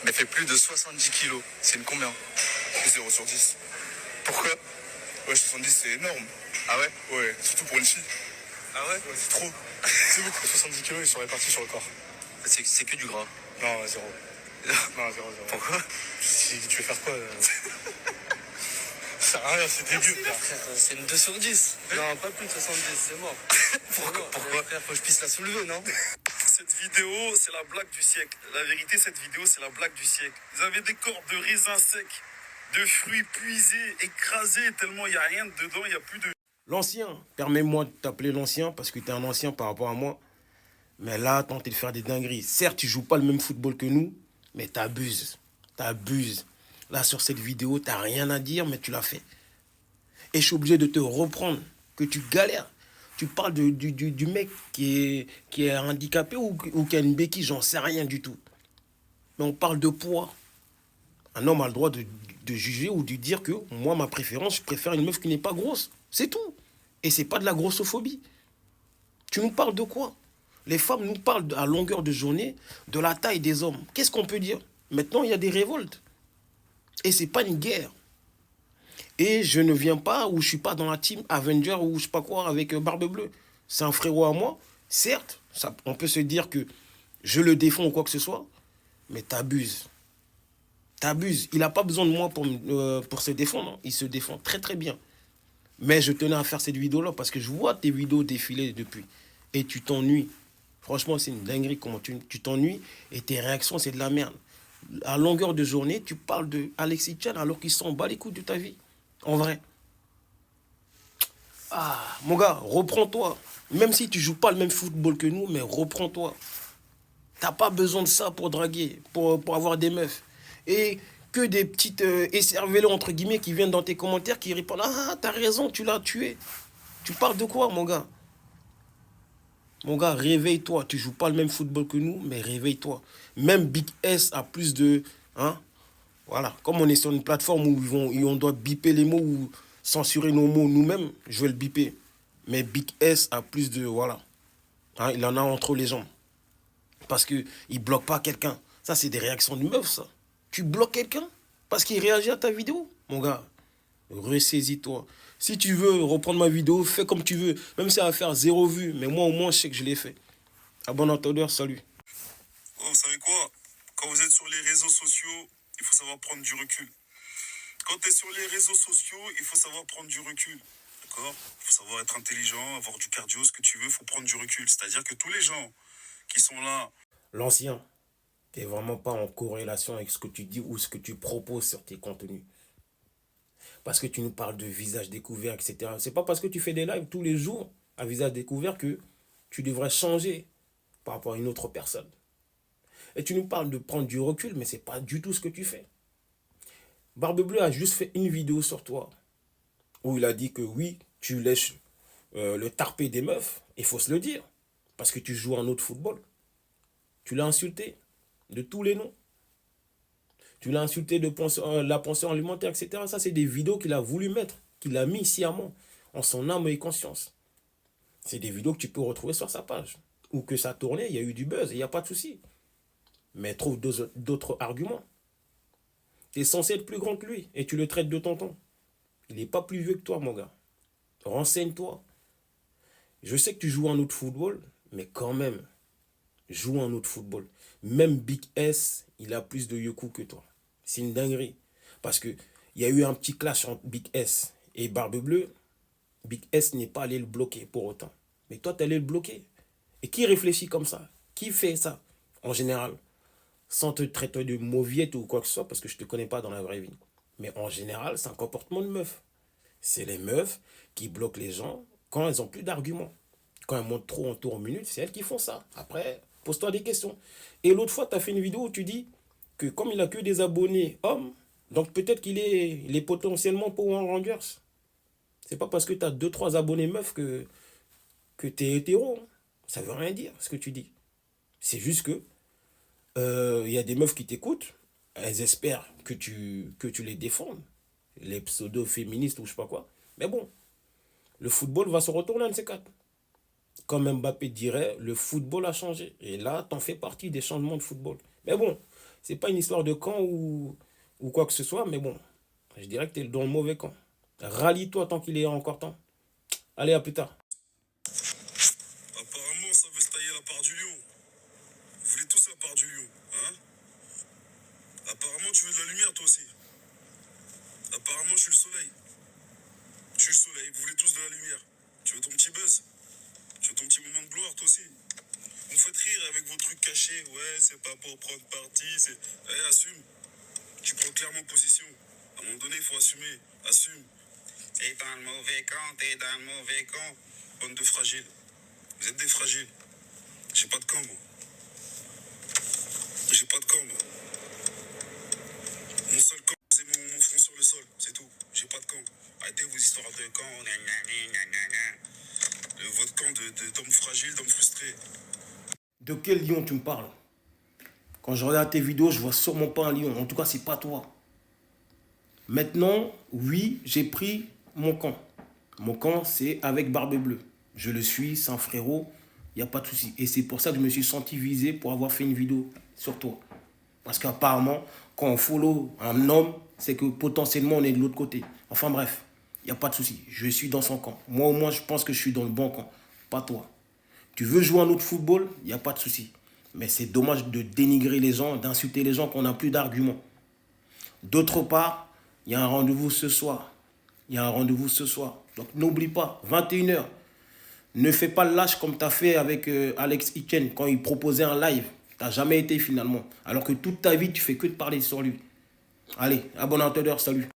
mais fait plus de 70 kilos. C'est une combien? 0 sur 10. Pourquoi? Ouais, 70 c'est énorme. Ah ouais? Ouais, surtout pour une fille. Ah ouais? Ouais, c'est trop. C'est beaucoup. 70 kilos, ils sont répartis sur le corps. C'est que du gras. Non, zéro. Non, zéro. Pourquoi? Si tu veux faire quoi Ça sert à rien, c'est dégueu. C'est une 2 sur 10. Non, pas plus de 70, c'est mort. Pourquoi? Frère, faut que je puisse la soulever, non? Cette vidéo, c'est la blague du siècle. La vérité, cette vidéo, c'est la blague du siècle. Vous avez des corps de raisins secs, de fruits puisés, écrasés, tellement il n'y a rien dedans, il n'y a plus de... L'ancien, permets-moi de t'appeler l'ancien parce que tu es un ancien par rapport à moi. Mais là, tenter de faire des dingueries. Certes, tu joues pas le même football que nous, mais t'abuses. T'abuses. Là, sur cette vidéo, t'as rien à dire, mais tu l'as fait. Et je suis obligé de te reprendre, que tu galères. Tu parles du mec qui est handicapé ou qui a une béquille, j'en sais rien du tout. Mais on parle de poids. Un homme a le droit de juger ou de dire que moi, ma préférence, je préfère une meuf qui n'est pas grosse. C'est tout. Et c'est pas de la grossophobie. Tu nous parles de quoi? Les femmes nous parlent à longueur de journée de la taille des hommes. Qu'est-ce qu'on peut dire? Maintenant, il y a des révoltes. Et c'est pas une guerre. Et je ne viens pas ou je suis pas dans la team Avenger ou je sais pas quoi avec Barbe Bleue. C'est un frérot à moi. Certes, ça, on peut se dire que je le défends ou quoi que ce soit, mais t'abuses. T'abuses. Il n'a pas besoin de moi pour se défendre. Il se défend très très bien. Mais je tenais à faire cette vidéo-là parce que je vois tes vidéos défiler depuis. Et tu t'ennuies. Franchement, c'est une dinguerie comment tu t'ennuies et tes réactions, c'est de la merde. À longueur de journée, tu parles de Alexis Tchad alors qu'ils s'en bat les couilles de ta vie. En vrai. Ah, mon gars, reprends-toi. Même si tu joues pas le même football que nous, mais reprends-toi. T'as pas besoin de ça pour draguer, pour avoir des meufs. Et que des petites écervelées, entre guillemets, qui viennent dans tes commentaires, qui répondent « Ah, t'as raison, tu l'as tué. » Tu parles de quoi, mon gars? Mon gars, réveille-toi. Tu joues pas le même football que nous, mais réveille-toi. Même Big S a plus de... Hein? Voilà. Comme on est sur une plateforme où on doit biper les mots ou censurer nos mots nous-mêmes, je vais le biper. Mais Big S a plus de... Voilà. Hein? Il en a entre les jambes. Parce qu'il ne bloque pas quelqu'un. Ça, c'est des réactions de meuf, ça. Tu bloques quelqu'un parce qu'il réagit à ta vidéo? Mon gars, ressaisis-toi. Si tu veux reprendre ma vidéo, fais comme tu veux. Même si ça va faire 0 vue. Mais moi, au moins, je sais que je l'ai fait. À bon entendeur, salut. Oh, vous savez quoi? Quand vous êtes sur les réseaux sociaux, il faut savoir prendre du recul. Quand tu es sur les réseaux sociaux, il faut savoir prendre du recul. D'accord? Il faut savoir être intelligent, avoir du cardio, ce que tu veux, il faut prendre du recul. C'est-à-dire que tous les gens qui sont là... L'ancien, t'es vraiment pas en corrélation avec ce que tu dis ou ce que tu proposes sur tes contenus. Parce que tu nous parles de visage découvert, etc. C'est pas parce que tu fais des lives tous les jours à visage découvert que tu devrais changer par rapport à une autre personne. Et tu nous parles de prendre du recul, mais c'est pas du tout ce que tu fais. Barbe Bleue a juste fait une vidéo sur toi où il a dit que oui, tu lèches le tarpé des meufs, il faut se le dire, parce que tu joues un autre football. Tu l'as insulté de tous les noms. Tu l'as insulté de la pension alimentaire, etc. Ça, c'est des vidéos qu'il a voulu mettre, qu'il a mis sciemment, en son âme et conscience. C'est des vidéos que tu peux retrouver sur sa page. Ou que ça tournait, il y a eu du buzz, il n'y a pas de souci. Mais trouve d'autres arguments. Tu es censé être plus grand que lui et tu le traites de tonton. Il n'est pas plus vieux que toi, mon gars. Renseigne-toi. Je sais que tu joues un autre football, mais quand même, joue un autre football. Même Big S, il a plus de yoku que toi. C'est une dinguerie. Parce qu'il y a eu un petit clash entre Big S et Barbe Bleue. Big S n'est pas allé le bloquer pour autant. Mais toi, tu es allé le bloquer. Et qui réfléchit comme ça? Qui fait ça, en général? Sans te traiter de mauviette ou quoi que ce soit, parce que je ne te connais pas dans la vraie vie. Mais en général, c'est un comportement de meuf. C'est les meufs qui bloquent les gens quand elles n'ont plus d'arguments. Quand elles montent trop en tour en minute, c'est elles qui font ça. Après, pose-toi des questions. Et l'autre fois, tu as fait une vidéo où tu dis que comme il n'a que des abonnés hommes, donc peut-être il est potentiellement Power Rangers. C'est pas parce que tu as 2-3 abonnés meufs que tu es hétéro. Hein. Ça veut rien dire ce que tu dis. C'est juste que y a des meufs qui t'écoutent, elles espèrent que tu les défendes, les pseudo-féministes ou je sais pas quoi. Mais bon, le football va se retourner un de ces quatre. Comme Mbappé dirait, le football a changé. Et là, t'en fais partie des changements de football. Mais bon, C'est pas une histoire de camp ou quoi que ce soit, mais bon, je dirais que tu es dans le mauvais camp. Rallie-toi tant qu'il est encore temps. Allez, à plus tard. Apparemment, ça veut se tailler la part du lion. Vous voulez tous la part du lion, hein? Apparemment, tu veux de la lumière, toi aussi. Apparemment, je suis le soleil. Je suis le soleil, vous voulez tous de la lumière. Tu veux ton petit buzz? Tu veux ton petit moment de gloire, toi aussi? Vous me faites rire avec vos trucs cachés. Ouais, c'est pas pour prendre parti, c'est... Eh, assume. Tu prends clairement position. À un moment donné, il faut assumer. Assume. T'es dans le mauvais camp, t'es dans le mauvais camp. Bande de fragiles. Vous êtes des fragiles. J'ai pas de camp, moi. J'ai pas de camp, moi. Mon seul camp, c'est mon front sur le sol, c'est tout. J'ai pas de camp. Arrêtez vos histoires de camp. Votre camp d'hommes fragiles, d'hommes frustrés. De quel lion tu me parles? Quand je regarde tes vidéos, je vois sûrement pas un lion. En tout cas, c'est pas toi. Maintenant, oui, j'ai pris mon camp. Mon camp, c'est avec Barbe Bleue. Je le suis, c'est un frérot, il n'y a pas de souci. Et c'est pour ça que je me suis senti visé pour avoir fait une vidéo sur toi. Parce qu'apparemment, quand on follow un homme, c'est que potentiellement on est de l'autre côté. Enfin bref, il n'y a pas de souci. Je suis dans son camp. Moi au moins, je pense que je suis dans le bon camp. Pas toi. Tu veux jouer un autre football, il n'y a pas de souci. Mais c'est dommage de dénigrer les gens, d'insulter les gens qu'on n'a plus d'arguments. D'autre part, il y a un rendez-vous ce soir. Il y a un rendez-vous ce soir. Donc n'oublie pas, 21h. Ne fais pas le lâche comme tu as fait avec Alex Iken quand il proposait un live. Tu n'as jamais été finalement. Alors que toute ta vie, tu fais que de parler sur lui. Allez, abonne-toi, salut.